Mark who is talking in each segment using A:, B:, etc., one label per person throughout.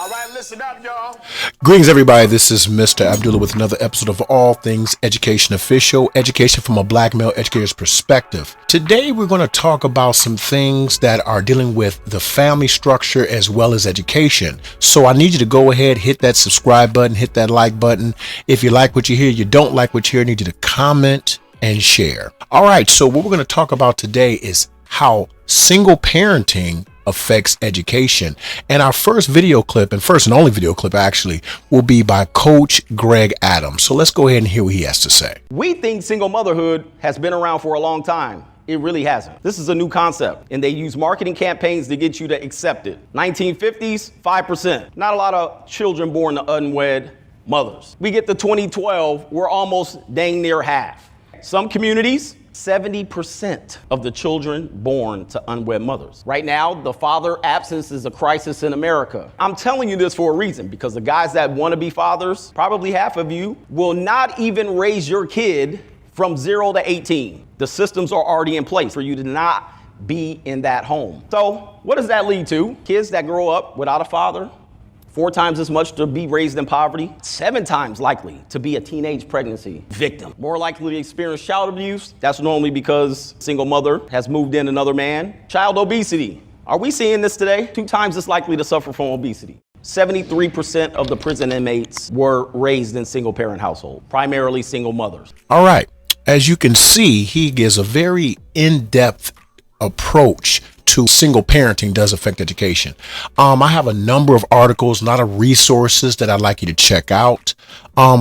A: All right, listen up, y'all.
B: Greetings, everybody. This is Mr. Abdullah with another episode of All Things Education Official, education from a black male educator's perspective. Today, we're going to talk about some things that are dealing with the family structure as well as education. So I need you to go ahead, hit that subscribe button, hit that like button. If you like what you hear, you don't like what you hear, I need you to comment and share. All right, so what we're going to talk about today is how single parenting affects education. And our first video clip, and first and only video clip actually, will be by Coach Greg Adams. So let's go ahead and hear what he has to say.
C: We think single motherhood has been around for a long time. It really hasn't. This is a new concept, and they use marketing campaigns to get you to accept it. 1950s, 5%. Not a lot of children born to unwed mothers. We get to 2012, we're almost dang near half. Some communities, 70% of the children born to unwed mothers. Right now, the father absence is a crisis in America. I'm telling you this for a reason, because the guys that want to be fathers, probably half of you, will not even raise your kid from 0 to 18. The systems are already in place for you to not be in that home. So what does that lead to? Kids that grow up without a father, 4 times as much to be raised in poverty, 7 times likely to be a teenage pregnancy victim, more likely to experience child abuse. That's normally because single mother has moved in another man. Child obesity. Are we seeing this today? 2 times as likely to suffer from obesity. 73% of the prison inmates were raised in single parent household, primarily single mothers.
B: All right. As you can see, he gives a very in-depth approach to single parenting does affect education. I have a number of articles, a lot of resources that I'd like you to check out.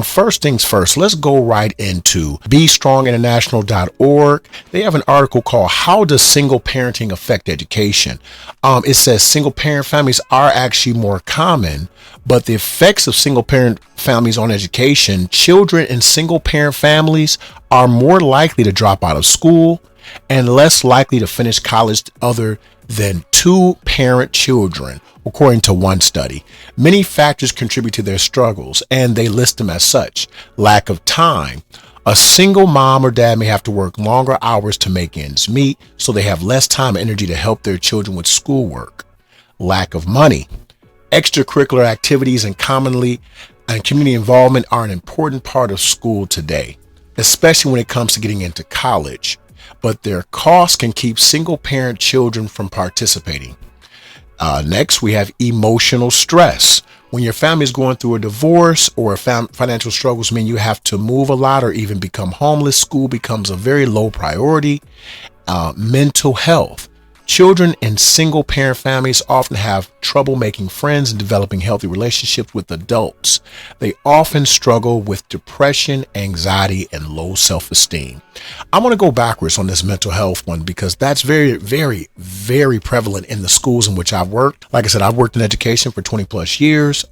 B: First things first, let's go right into BeStrongInternational.org. They have an article called How Does Single Parenting Affect Education? It says single parent families are actually more common, but the effects of single parent families on education, children in single parent families are more likely to drop out of school and less likely to finish college other than 2-parent children, according to one study. Many factors contribute to their struggles, and they list them as such. Lack of time. A single mom or dad may have to work longer hours to make ends meet, so they have less time and energy to help their children with schoolwork. Lack of money. Extracurricular activities and community involvement are an important part of school today, especially when it comes to getting into college. But their costs can keep single parent children from participating. Next, we have emotional stress. When your family is going through a divorce or financial struggles mean you have to move a lot or even become homeless, school becomes a very low priority. Mental health. Children in single parent families often have trouble making friends and developing healthy relationships with adults. They often struggle with depression, anxiety, and low self-esteem. I'm going to go backwards on this mental health one because that's very, very, very prevalent in the schools in which I've worked. Like I said, I've worked in education for 20 plus years.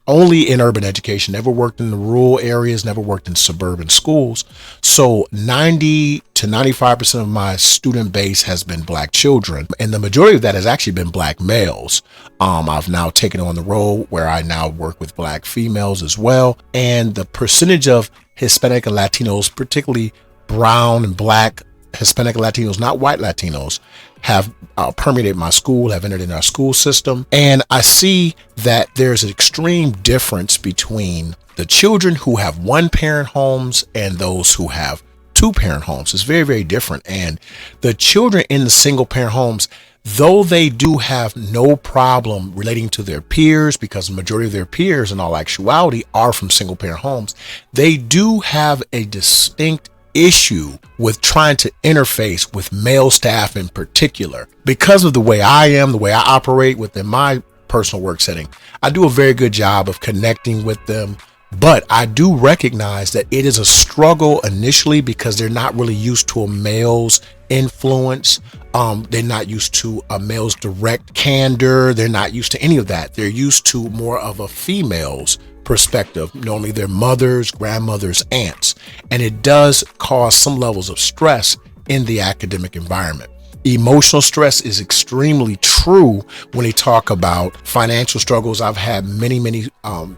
B: Only in urban education, never worked in the rural areas, never worked in suburban schools. So 90 to 95% of my student base has been black children. And the majority of that has actually been black males. I've now taken on the role where I now work with black females as well. And the percentage of Hispanic and Latinos, particularly brown and black Hispanic Latinos, not white Latinos, have permeated my school, have entered in our school system. And I see that there's an extreme difference between the children who have 1-parent homes and those who have 2-parent homes. It's very, very different. And the children in the single parent homes, though they do have no problem relating to their peers, because the majority of their peers in all actuality are from single parent homes, they do have a distinct issue with trying to interface with male staff in particular. Because of the way I am, the way I operate within my personal work setting, I do a very good job of connecting with them. But I do recognize that it is a struggle initially because they're not really used to a male's influence. They're not used to a male's direct candor. They're not used to any of that. They're used to more of a female's perspective, normally their mothers, grandmothers, aunts, and it does cause some levels of stress in the academic environment. Emotional stress is extremely true when they talk about financial struggles. I've had many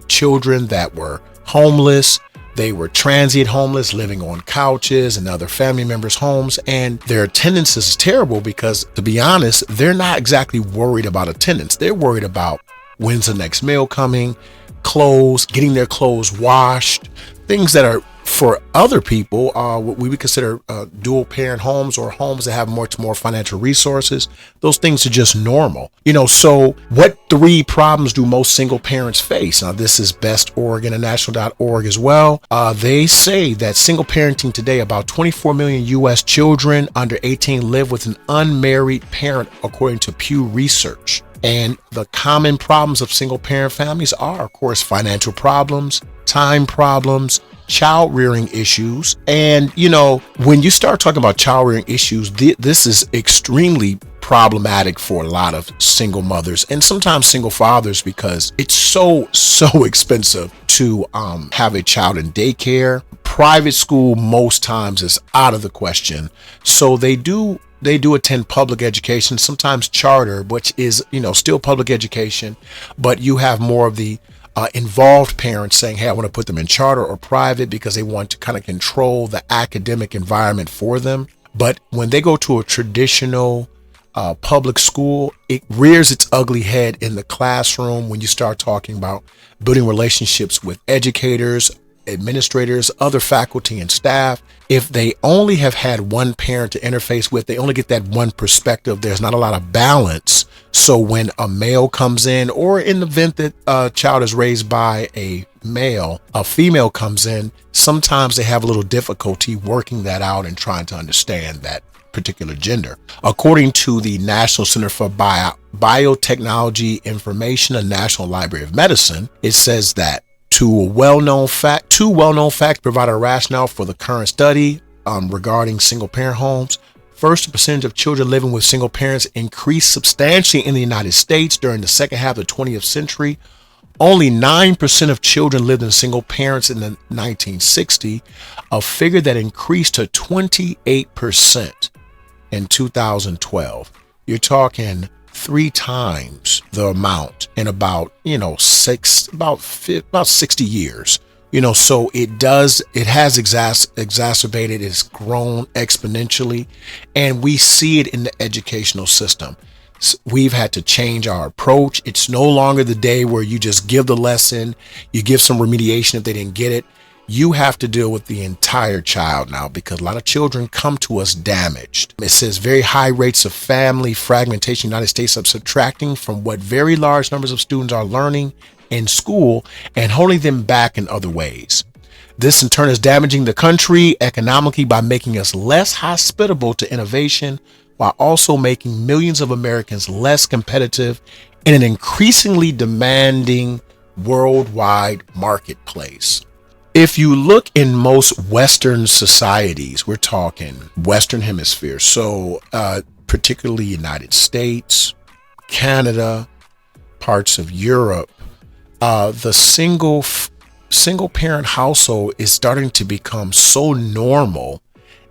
B: children that were homeless. They were transient homeless, living on couches and other family members' homes, and their attendance is terrible because, to be honest, they're not exactly worried about attendance. They're worried about when's the next meal coming, clothes, getting their clothes washed, things that are for other people, what we would consider dual parent homes or homes that have much more financial resources. Those things are just normal. So what 3 problems do most single parents face? Now, this is bestoregoninternational.org as well. They say that single parenting today, about 24 million U.S. children under 18 live with an unmarried parent, according to Pew Research. And the common problems of single parent families are, of course, financial problems, time problems, child rearing issues. And, when you start talking about child rearing issues, this is extremely problematic for a lot of single mothers and sometimes single fathers, because it's so expensive to have a child in daycare. Private school most times is out of the question. So they do attend public education, sometimes charter, which is, still public education, but you have more of the involved parents saying, hey, I want to put them in charter or private because they want to kind of control the academic environment for them. But when they go to a traditional public school, it rears its ugly head in the classroom when you start talking about building relationships with educators, administrators, other faculty and staff. If they only have had one parent to interface with, they only get that one perspective. There's not a lot of balance. So when a male comes in, or in the event that a child is raised by a male, a female comes in, sometimes they have a little difficulty working that out and trying to understand that particular gender. According to the National Center for Biotechnology Information and National Library of Medicine, it says that two well-known facts provide a rationale for the current study regarding single parent homes. First, the percentage of children living with single parents increased substantially in the United States during the second half of the 20th century. Only 9% of children lived in single parents in the 1960s, a figure that increased to 28% in 2012. You're talking 3 times the amount in about 60 years. So it has exacerbated, it's grown exponentially, and we see it in the educational system. We've had to change our approach. It's no longer the day where you just give the lesson, you give some remediation if they didn't get it. You have to deal with the entire child now, because a lot of children come to us damaged. It says very high rates of family fragmentation in the United States are subtracting from what very large numbers of students are learning in school and holding them back in other ways. This in turn is damaging the country economically by making us less hospitable to innovation, while also making millions of Americans less competitive in an increasingly demanding worldwide marketplace. If you look in most Western societies, we're talking Western Hemisphere, so particularly United States, Canada, parts of Europe, the single parent household is starting to become so normal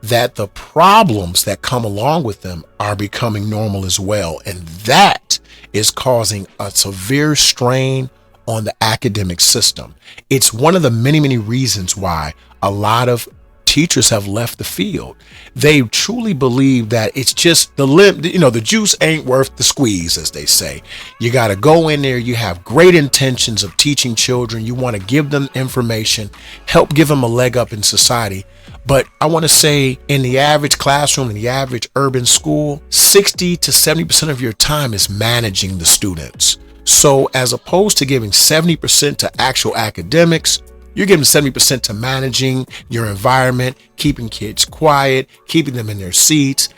B: that the problems that come along with them are becoming normal as well. And that is causing a severe strain on the academic system. It's one of the many, many reasons why a lot of teachers have left the field. They truly believe that it's just the juice ain't worth the squeeze, as they say. You got to go in there. You have great intentions of teaching children. You want to give them information, help give them a leg up in society. But I want to say, in the average classroom, in the average urban school, 60 to 70% of your time is managing the students. So as opposed to giving 70% to actual academics, you're giving 70% to managing your environment, keeping kids quiet, keeping them in their seats,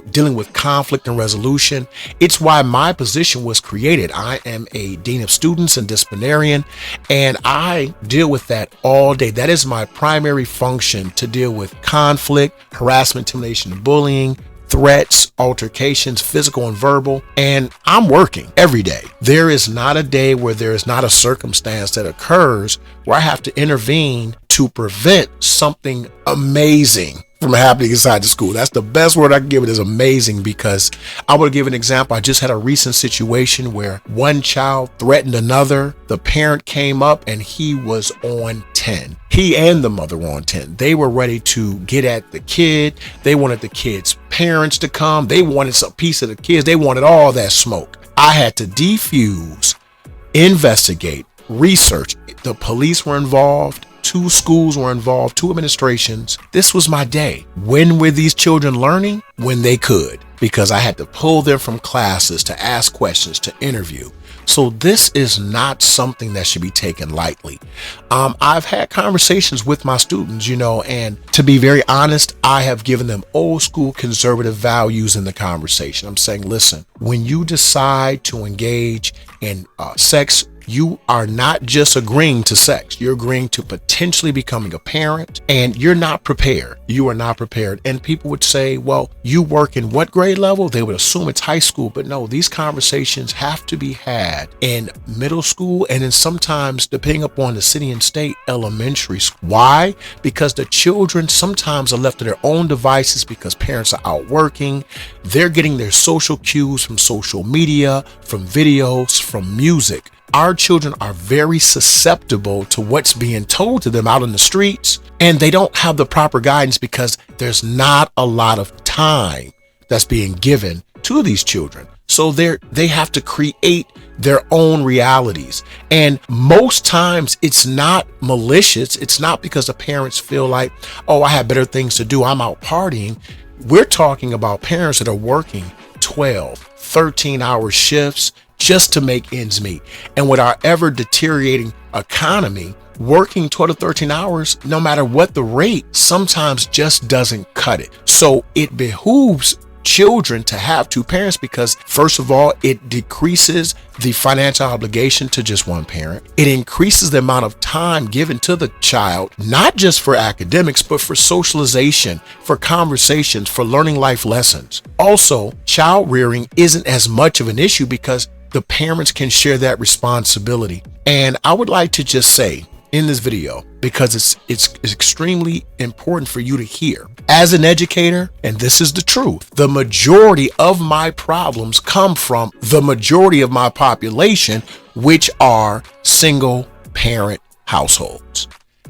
B: dealing with conflict and resolution. It's why my position was created. I am a dean of students and disciplinarian, and I deal with that all day. That is my primary function, to deal with conflict, harassment, intimidation, and bullying, threats, altercations, physical and verbal, and I'm working every day. There is not a day where there is not a circumstance that occurs where I have to intervene to prevent something amazing from happening inside the school. That's the best word I can give it, is amazing, because I will give an example. I just had a recent situation where one child threatened another. The parent came up and he was on 10. He and the mother were on 10. They were ready to get at the kid. They wanted the kid's parents to come. They wanted some piece of the kids. They wanted all that smoke. I had to defuse investigate, research. The police were involved. 2 schools were involved, 2 administrations. This was my day. When were these children learning? When they could, because I had to pull them from classes to ask questions, to interview. So this is not something that should be taken lightly. I've had conversations with my students, and to be very honest, I have given them old school conservative values in the conversation. I'm saying, listen, when you decide to engage in sex, you are not just agreeing to sex. You're agreeing to potentially becoming a parent, and you're not prepared. You are not prepared. And people would say, well, you work in what grade level? They would assume it's high school, but no, these conversations have to be had in middle school, and then sometimes, depending upon the city and state, elementary school. Why? Because the children sometimes are left to their own devices because parents are out working. They're getting their social cues from social media, from videos, from music. Our children are very susceptible to what's being told to them out in the streets, and they don't have the proper guidance because there's not a lot of time that's being given to these children. So they have to create their own realities. And most times it's not malicious. It's not because the parents feel like, oh, I have better things to do, I'm out partying. We're talking about parents that are working 12, 13-hour shifts just to make ends meet. And with our ever deteriorating economy, working 12 to 13 hours, no matter what the rate, sometimes just doesn't cut it. So it behooves children to have 2 parents because, first of all, it decreases the financial obligation to just one parent. It increases the amount of time given to the child, not just for academics, but for socialization, for conversations, for learning life lessons. Also, child rearing isn't as much of an issue because the parents can share that responsibility. And I would like to just say in this video, because it's extremely important for you to hear, as an educator, and this is the truth, the majority of my problems come from the majority of my population, which are single parent households.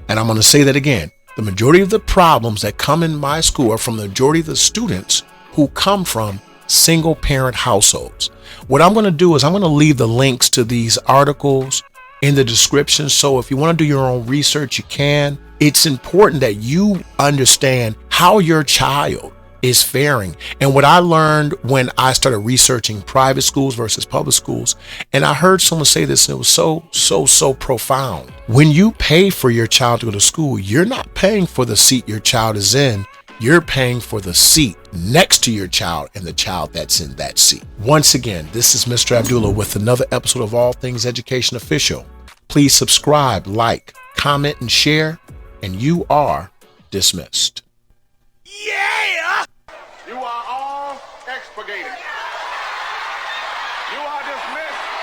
B: And I'm going to say that again. The majority of the problems that come in my school are from the majority of the students who come from single parent households. What I'm going to do is I'm going to leave the links to these articles in the description. So if you want to do your own research, you can. It's important that you understand how your child is faring. And what I learned when I started researching private schools versus public schools, and I heard someone say this, and it was so profound. When you pay for your child to go to school, you're not paying for the seat your child is in. You're paying for the seat next to your child and the child that's in that seat. Once again, this is Mr. Abdullah with another episode of All Things Education Official. Please subscribe, like, comment, and share, and you are dismissed.
A: Yeah! You are all expurgated. You are dismissed.